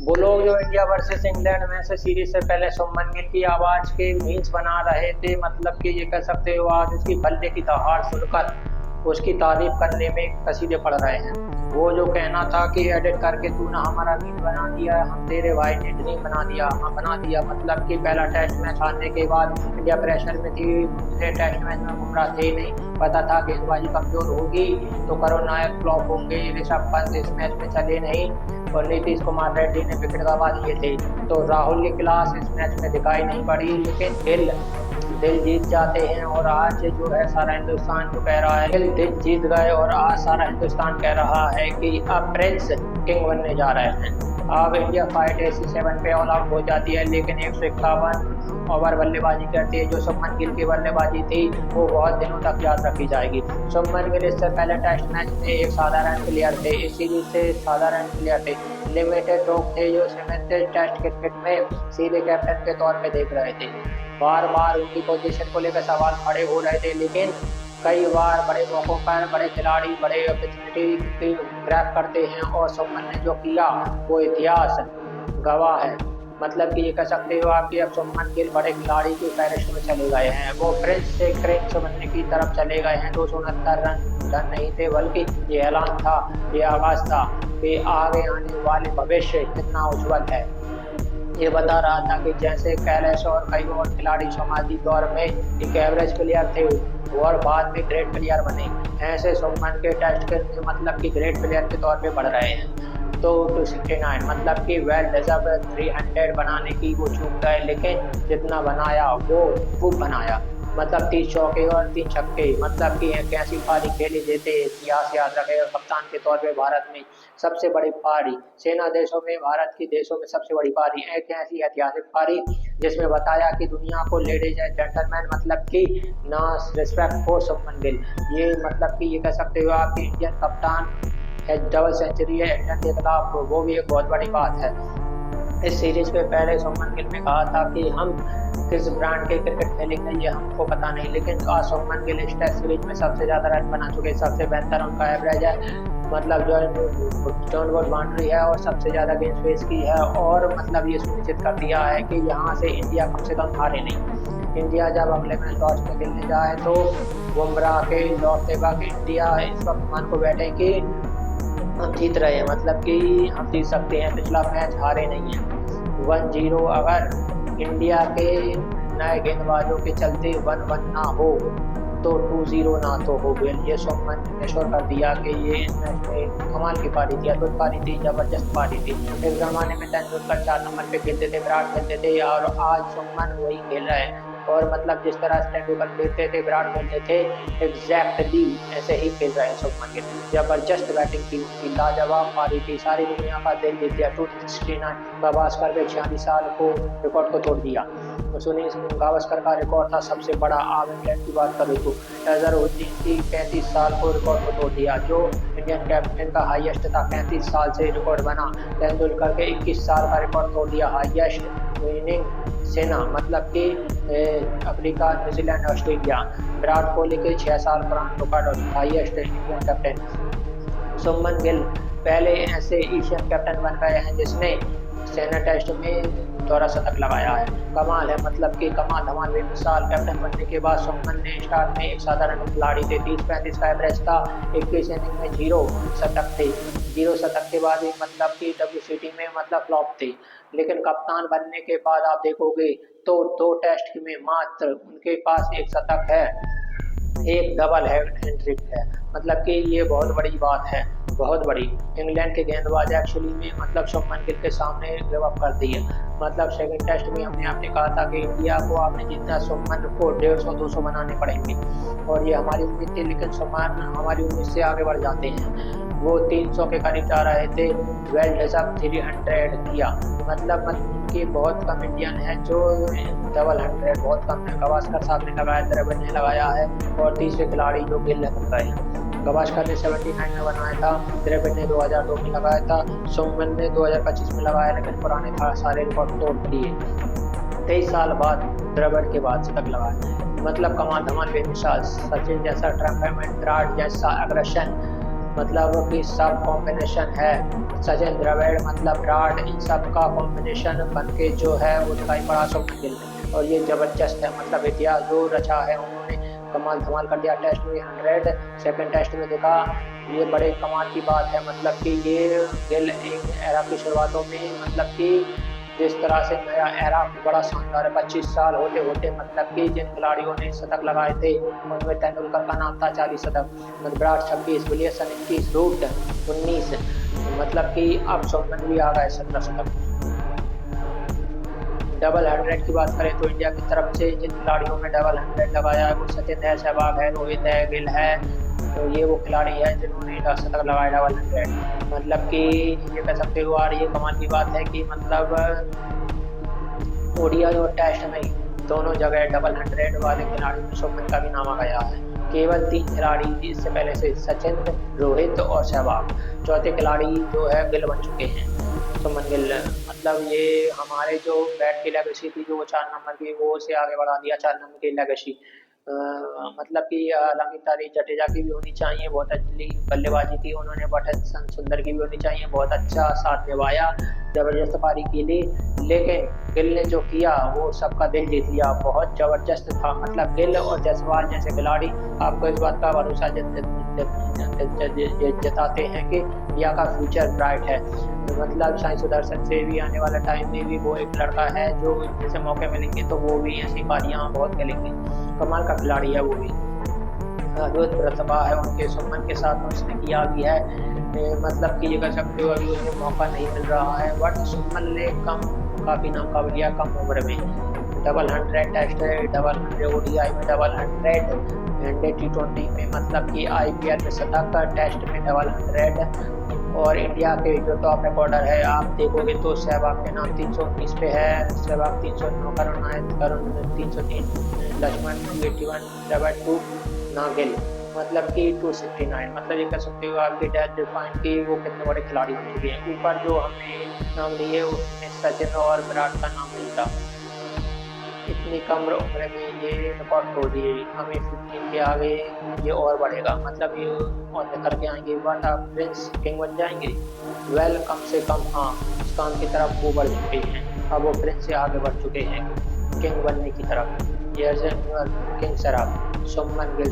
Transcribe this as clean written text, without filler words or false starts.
वो लोग जो इंडिया वर्सेस इंग्लैंड में से सीरीज से पहले शुभमन गिल की आवाज के मीम्स बना रहे थे, मतलब कि ये कह सकते हो आज उसकी बल्ले की दहाड़ सुनकर उसकी तारीफ करने में कसीदे पड़ रहे हैं। वो जो कहना था कि एडिट करके तूने हमारा मीम बना दिया, हम तेरे भाई ने ड्रीम बना दिया, हम बना दिया, मतलब कि पहला टेस्ट मैच हारने के बाद इंडिया प्रेशर में थी। दूसरे टेस्ट मैच में बुमराह थे नहीं, पता था गेंदबाजी कमजोर होगी तो करुण नायक फ्लॉप होंगे, ऋषभ पंत इस मैच में चले नहीं और नीतीश कुमार रेड्डी ने विकेट गंवा दिए थे। तो राहुल की क्लास इस मैच में दिखाई नहीं पड़ी, लेकिन दिल दिल जीत जाते हैं। और आज जो है सारा हिंदुस्तान जो कह रहा है दिल जीत गए, और आज सारा हिंदुस्तान कह रहा है कि अब प्रिंस किंग बनने जा रहे हैं। अब इंडिया 587 पे ऑल आउट हो जाती है, लेकिन 151 ओवर बल्लेबाजी करती है। जो शुभमन गिल की बल्लेबाजी थी वो बहुत दिनों तक याद रखी जाएगी। शुभमन गिल इससे पहले टेस्ट मैच में एक साधारण प्लेयर थे, इस सीरीज से साधारण प्लेयर थे, लिमिटेड लोग थे जो सीमित टेस्ट क्रिकेट में सीधे कैप्टन के तौर पे देख रहे थे। बार बार उनकी पोजीशन को लेकर सवाल खड़े हो रहे थे, लेकिन कई बार बड़े मौकों पर बड़े खिलाड़ी बड़े अपॉर्चुनिटी ग्रैब करते हैं, और शुभमन ने जो किया वो इतिहास गवाह है। मतलब कि ये कह सकते हो आप कि अब शुभमन गिल बड़े खिलाड़ी की फहरिस्त में चले गए हैं। वो प्रिंस से क्रिंच बनने की तरफ चले गए हैं। 269 रन नहीं थे, बल्कि ये ऐलान था, ये आगाज था कि आगे आने वाले भविष्य कितना उज्जवल है। ये बता रहा था कि जैसे कैलेश और कई और खिलाड़ी शुरुआती दौर में एक एवरेज प्लेयर थे और बाद में ग्रेट प्लेयर बने, ऐसे शुभमन के टेस्ट के मतलब कि ग्रेट प्लेयर के तौर पे बढ़ रहे हैं। तो 269 मतलब कि वेल डिजर्व 300 बनाने की वो चूक गए, लेकिन जितना बनाया वो बनाया। मतलब 30 चौके और 3 छक्के, मतलब कि एक ऐसी पारी खेली देते इतिहास याद रखे। और कप्तान के तौर पे भारत में सबसे बड़ी पारी, सेना देशों में भारत की देशों में सबसे बड़ी पारी, एक ऐसी ऐतिहासिक पारी जिसमें बताया कि दुनिया को लेडीज एंड जेंटलमैन, मतलब कि ना रिस्पेक्ट फॉर शुभमन गिल। ये मतलब कि ये कह सकते हो आप इंडियन कप्तान है, डबल सेंचुरी है इंग्लैंड के खिलाफ, वो भी एक बहुत बड़ी बात है। इस सीरीज के पहले शुभमन गिल ने कहा था कि हम किस ब्रांड के क्रिकेट खेलेंगे ये हमको पता नहीं, लेकिन आज शुभमन गिल इस टेस्ट सीरीज में सबसे ज्यादा रन बना चुके, सबसे बेहतर उनका एवरेज है, मतलब जो बोर्ड बाउंड्री है, और सबसे ज्यादा गेंद फेस की है। और मतलब ये सुनिश्चित कर दिया है कि यहाँ से इंडिया कम से कम हारे नहीं। इंडिया जब अगले मैच टॉस में खेलने जाए तो बुमराह के लौटते वक्त इंडिया इस वक्त मान को बैठे कि हम जीत रहे हैं, मतलब कि हम जीत सकते हैं, पिछला मैच हारे नहीं है। 1-0 अगर इंडिया के नए गेंदबाजों के चलते 1-1 ना हो तो 2-0 ना तो हो गए। ये शुभमन ने श्योर कर दिया कि ये मैच में कमाल की पारी थी, अद्भुत पारी थी, जबरदस्त पारी थी। इस जमाने में तेंदुलकर 4 नंबर पे खेलते थे, विराट खेलते थे, और आज शुभमन वही खेल रहा है। और मतलब जिस तरह से तेंदुलकर खेलते थे, विराट खेलते थे, एग्जैक्टली ऐसे ही खेल रहे हैं शुभमन गिल। जबरदस्त बैटिंग थी उनकी, लाजवाब पारी थी, सारी दुनिया का दिल जीत दिया। 269 गावस्कर के 46 साल को रिकॉर्ड को तोड़ दिया। सुनील गावस्कर का रिकॉर्ड था सबसे बड़ा। आप इंग्लैंड की बात करें तो अजहरुद्दीन की 35 साल को रिकॉर्ड को तोड़ दिया, जो इंडियन कैप्टन का हाईएस्ट था, 35 साल से रिकॉर्ड बना। तेंदुलकर के 21 साल का रिकॉर्ड तोड़ दिया, हाईएस्ट विनिंग सेना, मतलब कि Africa, New Zealand, Australia. Virat Kohli के 6 साल पुराना record, highest Indian captain. Shubman Gill पहले ऐसे एशियन कैप्टन बन गए हैं जिसने सेना टेस्ट में 14 शतक लगाया है। कमाल है, मतलब कि कमाल धमाल बेमिसाल। कैप्टन बनने के बाद शुभमन ने स्टार्ट में एक साधारण खिलाड़ी थे, 30-35 का एवरेज था, 21 इनिंग में 0 शतक थे। 0 शतक के बाद मतलब कि WCT में मतलब फ्लॉप थे, लेकिन कप्तान बनने के बाद आप देखोगे तो 2 टेस्ट में मात्र उनके पास 1 शतक है, एक डबल हैट्रिक है। मतलब कि ये बहुत बड़ी बात है, बहुत बड़ी। इंग्लैंड के गेंदबाज एक्चुअली में मतलब शुभमन गिल के सामने गिव अप कर दिए। मतलब सेकंड टेस्ट में हमने आपने कहा था कि इंडिया को आपने जितना शुभमन को 150-200 बनाने पड़ेंगे, और ये हमारी उम्मीद थी, लेकिन शुभमन हमारी उम्मीद से आगे बढ़ जाते हैं। वो 300 के करीब जा रहे थे, वेल डिजर्व 300 किया। मतलब कि बहुत कम इंडियन है जो डबल 100, बहुत कम है। गावस्कर साहब ने लगाया, द्रविड़ ने लगाया है, और तीसरे खिलाड़ी जो गिल बन गए हैं। गावस्कर ने 79 में बनाया था, द्रविड़ ने 2002 में लगाया था, शुभमन ने 2025 में लगाया, लेकिन पुराने सारे रिकॉर्ड तोड़ दिए। 23 साल बाद द्रविड़ के बाद शतक लगाया, मतलब कमाल धमाल बेमिसाल। सचिन जैसा टेम्परामेंट, विराट जैसा अग्रेशन, मतलब कि सब कॉम्बिनेशन है। सचिन द्रविड़ मतलब विराट, इन सब का कॉम्बिनेशन बन के जो है वो दिखाई पड़ा शुभमन गिल में, और ये जबरदस्त है। मतलब इतिहास जो रचा है उन्होंने, कमाल धमाल कर दिया। टेस्ट में 100, सेकंड टेस्ट में देखा, ये बड़े कमाल की बात है। मतलब कि ये गिल एक एरा की शुरुआतों में, मतलब कि जिस तरह से नया एरा बड़ा शानदार है। 25 साल होते होते मतलब कि जिन खिलाड़ियों ने शतक लगाए थे उनमें तेंदुलकर का नाम था 40 शतक, विराट 26, विलियर्सन 21, रूट 19, मतलब कि अब शुभमन भी आ गए 17 शतक। डबल 100 की बात करें तो इंडिया की तरफ से जिन खिलाड़ियों में डबल 100 लगाया है वो सचिन है, सहवाग है, रोहित है, गिल है। तो ये वो खिलाड़ी है जिन्होंने शतक लगाया डबल 100। मतलब कि ये कह सकते हो, और ये कमाल की बात है कि मतलब ओडीआई और टेस्ट में दोनों जगह डबल 100 वाले खिलाड़ी में शुभमन का भी नाम आ गया है। केवल 3 खिलाड़ी इससे पहले से, सचिन, रोहित और सहवाग। चौथे खिलाड़ी जो है गिल बन चुके हैं, शुभमन गिल। मतलब ये हमारे जो बैट की लेगेसी थी, जो 4 नंबर की, वो उसे आगे बढ़ा दिया 4 नंबर की लेगेसी। मतलब कि लमित जडेजा की भी होनी चाहिए, बहुत अच्छी बल्लेबाजी की उन्होंने। वाटसन सुंदर की भी होनी चाहिए, बहुत अच्छा साथ निभाया, जबरदस्त पारी के लिए। लेकिन गिल ने जो किया वो सबका दिल जीत लिया, बहुत जबरदस्त था। मतलब गिल और जायसवाल जैसे खिलाड़ी आपको इस बात का भरोसा जताते हैं कि इंडिया का फ्यूचर ब्राइट है। मतलब साई सुदर्शन से भी आने वाला टाइम में भी वो एक लड़का है जो जैसे मौके मिलेंगे तो वो भी ऐसी पारियां बहुत खेलेंगे। कमाल का खिलाड़ी है वो भी। अद्भुत प्रतिभा है उनके, शुभमन के साथ उसने किया भी है। मतलब कि ये कह सकते हो अभी उन्हें मौका नहीं मिल रहा है, बट शुभमन ने काफी नाकाम लिया कम उम्र में। डबल 100 टेस्ट है, डबल 100 ओडीआई में, डबल 100 वनडे T20 में, मतलब कि आईपीएल में शतक, टेस्ट में डबल 100। और इंडिया के जो टॉप रिकॉर्डर है आप देखोगे तो सहवाग के नाम 319 पे है, सहवाग 309, करुण 303, लक्ष्मण 281, द्रविड़ 2, नागिल मतलब कि 269। मतलब ये कह सकते हो आपकी डेथ पॉइंट की वो कितने बड़े खिलाड़ी हो चुके हैं। ऊपर जो हमने नाम लिए उसमें सचिन और विराट का नाम मिलता। इतनी कम उम्र में ये रिकॉर्ड तोड़ दिए। हमें 15 के आगे ये और बढ़ेगा, मतलब ये और निखर के आएंगे, बट आप प्रिंस किंग बन जाएंगे। वेल कम से कम हाँ, उस काम की तरफ वो बढ़ चुके हैं, अब वो प्रिंस से आगे बढ़ चुके हैं किंग बनने की तरफ। किंग सराब शुभमन गिल।